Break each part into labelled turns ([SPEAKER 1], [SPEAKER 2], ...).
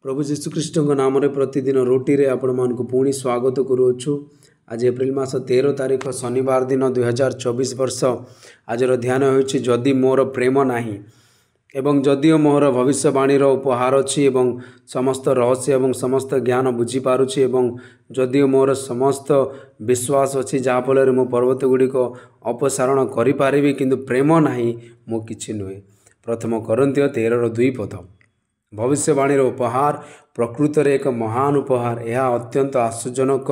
[SPEAKER 1] प्रभु जीशुख्रीष्ट नाम प्रतिदिन रोटी रे आपण मान पुणी स्वागत करुछु। आज एप्रिल मास 13 तारीख शनिवार दिन 2024 वर्ष। आज ध्यान होछि जदि मोर प्रेम नाही एवं जदिओ मोर भविष्यवाणी उपहार अच्छी एवं समस्त रहस्य एवं समस्त ज्ञान बुझीपारुछि एवं जदिओ मोर समस्त विश्वास अच्छी जहाँफल मो पर्वत गुड़िक अपसारण करिपारिबि किंतु प्रेम नाही मो किछि नुहे। प्रथम कोरिन्थियो 13:2 पद। भविष्यवाणी उपहार प्रकृत रे एक महान उपहार। यह अत्यंत आश्चर्यजनक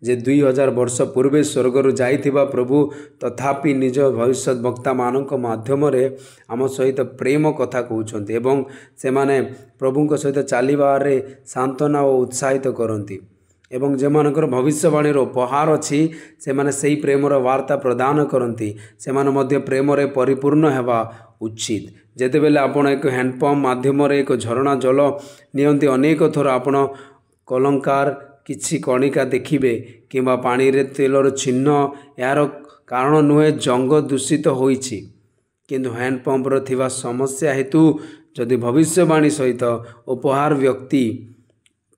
[SPEAKER 1] जे 2000 वर्ष पूर्वे स्वर्गर जाइथिबा प्रभु तथापि निज भविष्य वक्ता मानक माध्यम रे आम सहित प्रेम कथा कहउछन्ति एवं से माने प्रभुଙ୍କ सहित चालिबारे सांत्वना और उत्साहित करती एवं जेमानकर भविष्यवाणी उपहार अच्छी से माने सही प्रेमर वार्ता प्रदान करती से माने मध्य प्रेम रे परिपूर्ण हेबा उचित। जेते बेले आपण एक हैंडपंप माध्यम रे एक झरणा जल नियंती अनेक थर आपण कलंकार किछि कणिका देखिबे किंबा पानी रे तेलर चिन्ह यार कारण नुहे जंग दूषित होइछि किंतु हैंडपंप रो थिबा समस्या हेतु जदि भविष्यवाणी सहित उपहार व्यक्ति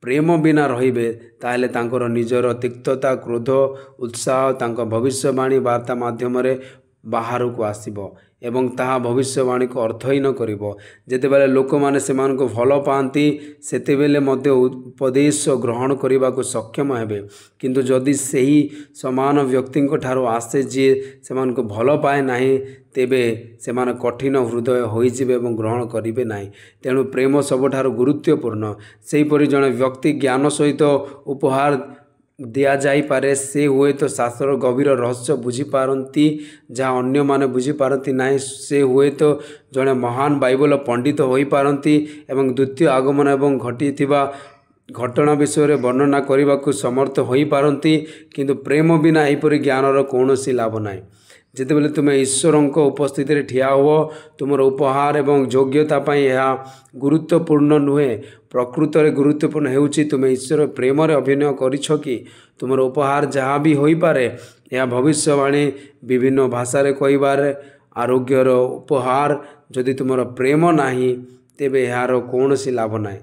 [SPEAKER 1] प्रेम बिना रहिबे ताहले तांकर निजर तिक्तता क्रोध उत्साह तांकर भविष्यवाणी वार्ता माध्यम रे बाहर को आसीबो एवं ताहा भविष्यवाणी को अर्थहीन करिबो। जेते बेले लोक माने सेमान को भल पाती सेते बेले मध्य उपदेश ग्रहण करने को सक्षम हेबे किंतु जदि सही समान व्यक्ति ठारो आसे जी सेमान को भल पाए नाही तेबे सेमान कठिन हृदय होइजिबे एवं ग्रहण करिबे नाही। तेणु प्रेम सबठारो गुरुत्वपूर्ण। सेहीपरि जणे व्यक्ति ज्ञान सहित उपहार दिया जाई पारे से हुए तो शास्त्र गभीर रहस्य बुझीपारती जहाँ अन्य माने बुझीपारती नहीं से हुए तो जड़े महान बाइबल पंडित हो पारती एवं द्वितीय आगमन एवं घटी घटना विषय वर्णना करने को समर्थ हो पारती किंतु प्रेम बिना एपरी ज्ञानर कौन लाभ ना। जिते बेले तुम्हें ईश्वर उपस्थित ठिया हो तुमर उपहार एवं योग्यता यह गुरुत्वपूर्ण नुहे प्रकृत में गुरुत्वपूर्ण होउछि तुम्हें ईश्वर प्रेम रे अभिनय करिछ कि तुमर उपहार जहाँ भी हो पारे यह भविष्यवाणी विभिन्न भाषा रे कहिबार आरोग्यर उपहार जदि तुमर प्रेम नाही तेबे यार कौन लाभ ना।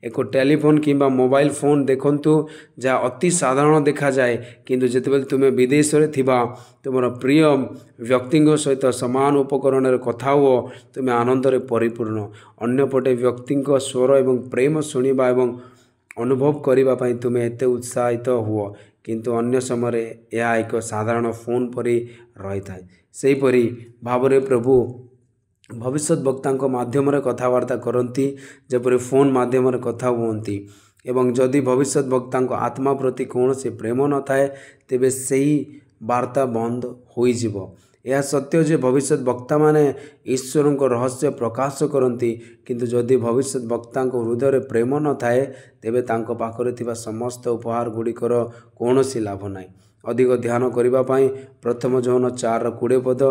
[SPEAKER 1] एक टेलीफोन किंबा मोबाइल फोन देखंतु जहाँ अति साधारण देखा जाए किंतु जितेबाला तुम्हें विदेश रे थिबा तुमर प्रिय व्यक्ति सहित समान उपकरण रे कथा हुओ तुम्हें आनंद रे परिपूर्ण। अन्यपटे व्यक्ति स्वर एवं प्रेम शुणा एवं अनुभव करने तुम्हें एत उत्साहित हुओ किंतु अन्य समय यह एक साधारण फोन परी रही था। सेहीपरि भाव रे प्रभु भविष्य वक्ता माध्यम कथबार्ता करती जपरी फोन माध्यम कथा हुअंती एवं जदि भविष्य वक्ता आत्मा प्रति कौन से प्रेम न थाए तेबे सही वार्ता बंद होइजिबो। यह सत्य जे भविष्य वक्ता माने ईश्वर को रहस्य प्रकाश करती किंतु जदि भविष्य वक्ता हृदय प्रेम न थाए तेबे तांको पाखरे थिबा समस्त उपहार गुड़िकर कौन लाभ ना। अधिक ध्यान करने प्रथम जौन 4:20 पद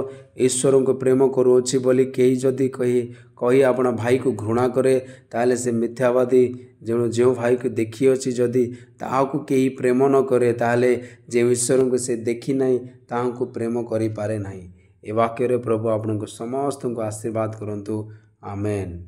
[SPEAKER 1] ईश्वर को प्रेम करुअछि बोली कई जदि कही आपण भाई को घृणा करे ताहले से मिथ्यावादी। जो भाई को देखी अच्छी जदि ताहाकु कई प्रेम न करे ताहले जे ईश्वर को से देखी नहीं ताहाकु प्रेम करि पारे नहीं। ए वाक्य रे प्रभु आपण को समस्त को आशीर्वाद करंतु। आमेन।